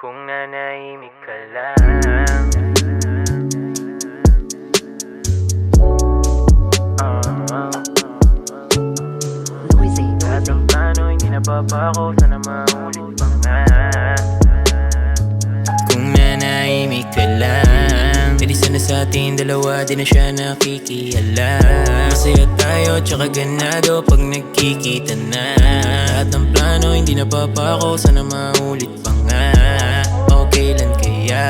Kung nanahimik ka lang, Noisy. lahat ng plano hindi napapako, sana maulit pa nga. Kung nanahimik ka lang, pwede sana sa ating dalawa, di na siya nakikialam. Masaya tayo, tsaka ganado pag nagkikita na. Lahat ng plano hindi napapako, sana maulit pa nga. Okay lang kaya,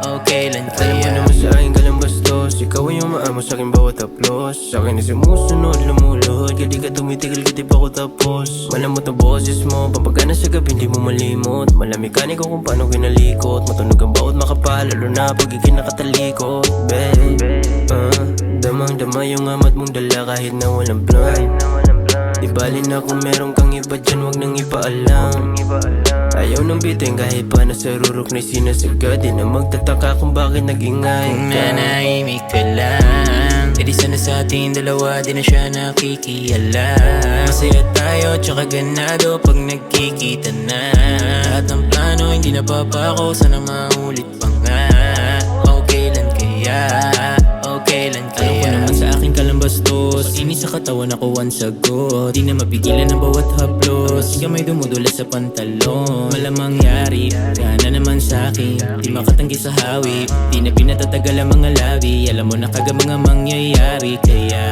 okay lang Alam mo kaya. naman sa akin ka lang bastos. Ikaw ay umaamo sa akin bawat haplos. Sa akin ay sumusunod, lumulod. Kaya di ka tumitigil, kaya di pa ako tapos. Malamot ang boses mo, pampagana sa gabi hindi mo malimot. Malamig ka ko kung paano kinalikot. Matunog ang bawat makapal, lalo na pag ikinakatalikot. Babe, damang-dama yung amat mong dala kahit na walang plan. Di bali na kung meron kang iba dyan, wag nang ipaalam. Ayaw nang bitin kahit pa nasa rurok na sinasagad. Di na magtataka kung bakit nag-ingay Kung ka. nanahimik ka lang, edi sana sa ating dalawa, di na siya nakikialam. Masaya tayo, tsaka ganado pag nagkikita na. Lahat ng plano hindi napapako, sana maulit pa nga. Okay lang kaya, okay lang kaya. Alam ko naman sa akin ka lang bastos. Pag inis sa katawan ako ang sagot. Di na mapigilan ang bawat haplos. Di ka may dumudulas sa pantalon. Malamang yari, gana naman sa akin. Di makatanggi sa hawi, di na pinatatagal ang mga labi. Alam mo na kaga mga mangyayari. Kaya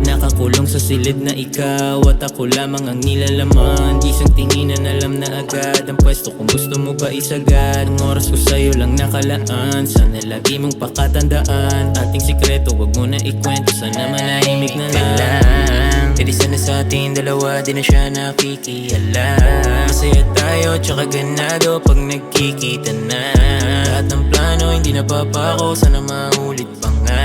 nakakulong sa silid na ikaw at ako lamang ang nilalaman. Di isang tinginan alam na agad ang pwesto kung gusto mo ba isagad. Ang oras ko sa'yo lang nakalaan, sana lagi mong pakatandaan. Ating sikreto wag mo na ikwento, sana manahimik na lang. Pwede sana sa ating dalawa, di na siya nakikialam. Masaya tayo, tsaka ganado pag nagkikita na. Lahat ng plano hindi napapako, sana maulit pa nga.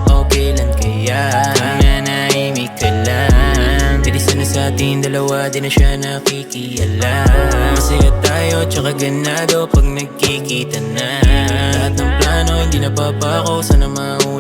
Okay lang kaya, kung nanahimik ka lang, pwede sana sa ating dalawa, di na siya nakikialam. Masaya tayo, tsaka ganado pag nagkikita na. Lahat ng plano hindi napapako, sana maulit